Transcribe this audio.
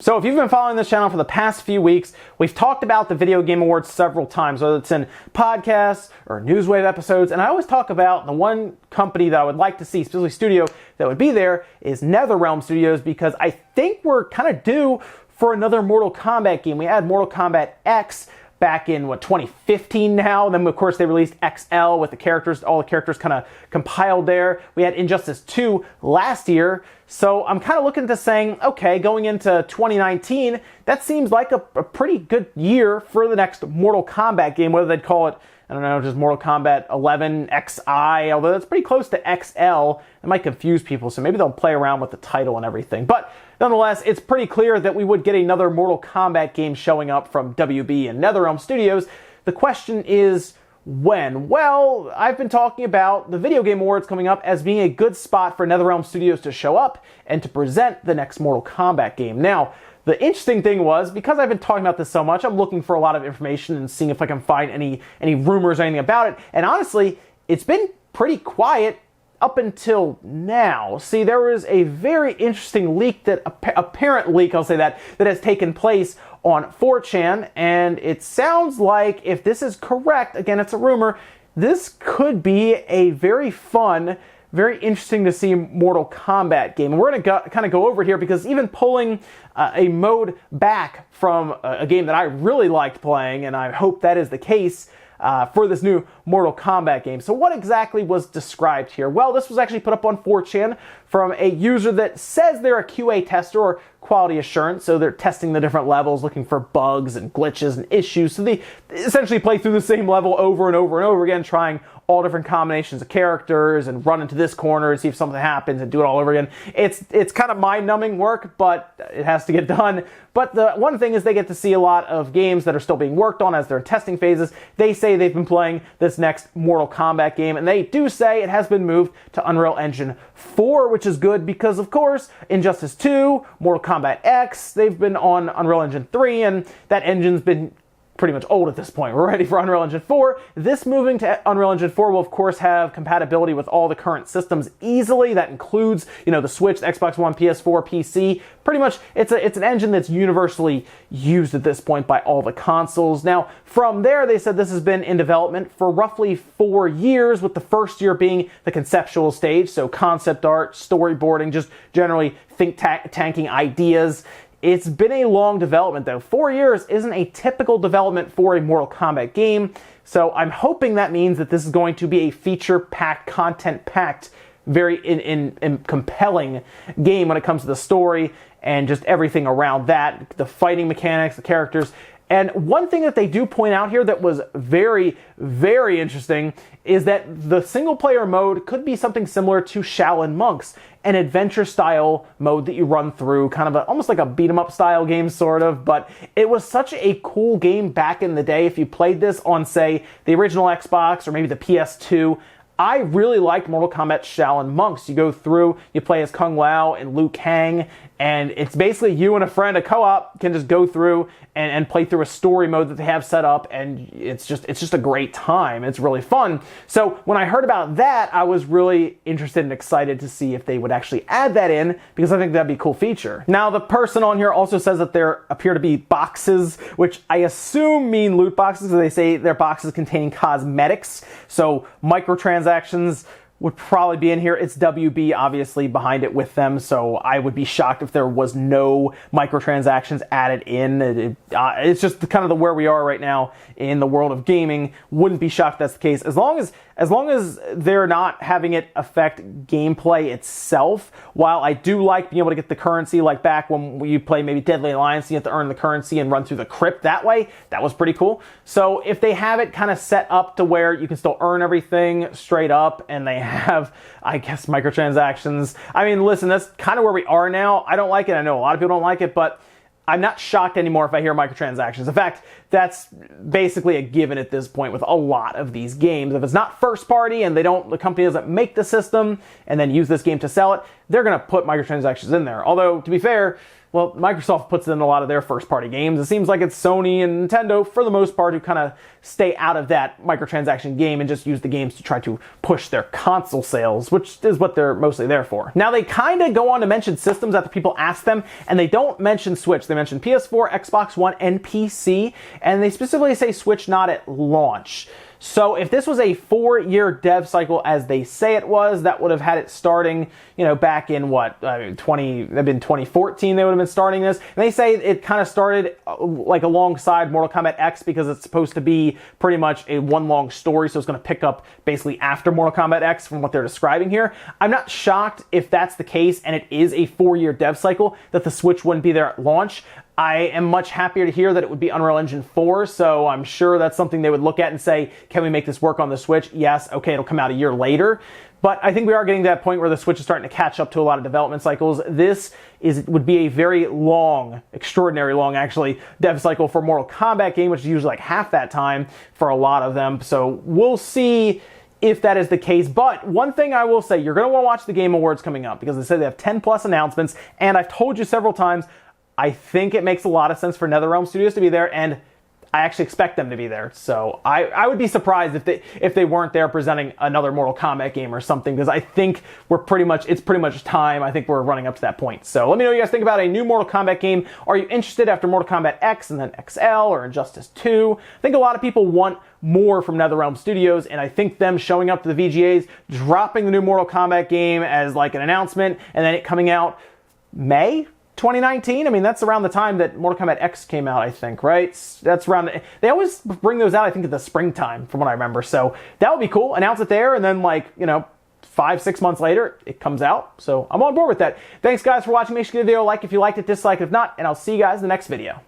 So if you've been following this channel for the past few weeks, we've talked about the Video Game Awards several times, whether it's in podcasts or Newswave episodes, and I always talk about the one company that I would like to see, specifically studio, that would be there is NetherRealm Studios, because I think we're kind of due for another Mortal Kombat game. We had Mortal Kombat X back in, 2015 now. And then, of course, they released XL with the characters, all the characters kind of compiled there. We had Injustice 2 last year. So I'm kind of looking to saying, okay, going into 2019, that seems like a pretty good year for the next Mortal Kombat game, whether they'd call it, I don't know, just Mortal Kombat 11 XI, although that's pretty close to XL. It might confuse people, so maybe they'll play around with the title and everything. But nonetheless, it's pretty clear that we would get another Mortal Kombat game showing up from WB and NetherRealm Studios. The question is, when? Well, I've been talking about the Video Game Awards coming up as being a good spot for NetherRealm Studios to show up and to present the next Mortal Kombat game. Now, the interesting thing was, because I've been talking about this so much, I'm looking for a lot of information and seeing if I can find any rumors or anything about it. And honestly, it's been pretty quiet up until now. See, there was a very interesting leak, that apparent leak, I'll say that has taken place on 4chan, and it sounds like, if this is correct, again, it's a rumor, this could be a very fun, very interesting to see Mortal Kombat game. And we're going to kind of go over it here, because even pulling a mode back from a game that I really liked playing, and I hope that is the case for this new Mortal Kombat game. So what exactly was described here? Well, this was actually put up on 4chan from a user that says they're a QA tester, or quality assurance, so they're testing the different levels, looking for bugs and glitches and issues. So they essentially play through the same level over and over and over again, trying all different combinations of characters and run into this corner and see if something happens and do it all over again. It's kind of mind-numbing work, but it has to get done. But the one thing is they get to see a lot of games that are still being worked on as they're in testing phases. They say they've been playing this next Mortal Kombat game, and they do say it has been moved to Unreal Engine 4, which is good because, of course, Injustice 2, Mortal Kombat X, they've been on Unreal Engine 3, and that engine's been pretty much old at this point. We're ready for Unreal Engine 4. This moving to Unreal Engine 4 will, of course, have compatibility with all the current systems easily. That includes, the Switch, the Xbox One, PS4, PC. Pretty much, it's an engine that's universally used at this point by all the consoles. Now, from there, they said this has been in development for roughly 4 years, with the first year being the conceptual stage, so concept art, storyboarding, just generally tanking ideas. It's been a long development, though. 4 years isn't a typical development for a Mortal Kombat game, so I'm hoping that means that this is going to be a feature-packed, content-packed, very compelling game when it comes to the story and just everything around that, the fighting mechanics, the characters. And one thing that they do point out here that was very, very interesting is that the single-player mode could be something similar to Shaolin Monks, an adventure-style mode that you run through, kind of almost like a beat-em-up style game, sort of. But it was such a cool game back in the day. If you played this on, say, the original Xbox or maybe the PS2, I really liked Mortal Kombat Shaolin Monks. You go through, you play as Kung Lao and Liu Kang, and it's basically you and a friend, a co-op, can just go through and play through a story mode that they have set up, and it's just a great time. It's really fun. So when I heard about that, I was really interested and excited to see if they would actually add that in, because I think that'd be a cool feature. Now, the person on here also says that there appear to be boxes, which I assume mean loot boxes, because they say they're boxes containing cosmetics, so microtransactions would probably be in here. It's WB, obviously, behind it with them, so I would be shocked if there was no microtransactions added in. It's just kind of where we are right now in the world of gaming. Wouldn't be shocked if that's the case. As long as they're not having it affect gameplay itself, while I do like being able to get the currency, like back when you play maybe Deadly Alliance, you have to earn the currency and run through the crypt that way. That was pretty cool. So if they have it kind of set up to where you can still earn everything straight up, and they have, I guess, microtransactions. I mean, listen, that's kind of where we are now. I don't like it. I know a lot of people don't like it, but I'm not shocked anymore if I hear microtransactions. In fact, that's basically a given at this point with a lot of these games. If it's not first party and the company doesn't make the system and then use this game to sell it, they're going to put microtransactions in there. Although, to be fair, well, Microsoft puts in a lot of their first-party games. It seems like it's Sony and Nintendo, for the most part, who kind of stay out of that microtransaction game and just use the games to try to push their console sales, which is what they're mostly there for. Now, they kind of go on to mention systems after people ask them, and they don't mention Switch. They mention PS4, Xbox One, and PC, and they specifically say Switch not at launch. So if this was a 4-year dev cycle, as they say it was, that would have had it starting, back in what, 2014 they would have been starting this. And they say it kind of started like alongside Mortal Kombat X because it's supposed to be pretty much a one long story, so it's going to pick up basically after Mortal Kombat X from what they're describing here. I'm not shocked if that's the case and it is a 4-year dev cycle that the Switch wouldn't be there at launch. I am much happier to hear that it would be Unreal Engine 4, so I'm sure that's something they would look at and say, can we make this work on the Switch? Yes, okay, it'll come out a year later. But I think we are getting to that point where the Switch is starting to catch up to a lot of development cycles. This would be a very long, extraordinary long actually, dev cycle for a Mortal Kombat game, which is usually like half that time for a lot of them. So we'll see if that is the case. But one thing I will say, you're going to want to watch the Game Awards coming up because they said they have 10 plus announcements, and I've told you several times, I think it makes a lot of sense for NetherRealm Studios to be there, and I actually expect them to be there. So I would be surprised if they weren't there presenting another Mortal Kombat game or something, because I think it's pretty much time. I think we're running up to that point. So let me know what you guys think about a new Mortal Kombat game. Are you interested after Mortal Kombat X and then XL or Injustice 2? I think a lot of people want more from NetherRealm Studios, and I think them showing up to the VGAs, dropping the new Mortal Kombat game as like an announcement, and then it coming out May 2019? I mean, that's around the time that Mortal Kombat X came out, I think, right? That's around, they always bring those out, I think, in the springtime, from what I remember. So that would be cool. Announce it there, and then, 5-6 months later, it comes out. So I'm on board with that. Thanks, guys, for watching. Make sure you give the video a like if you liked it, dislike it if not, and I'll see you guys in the next video.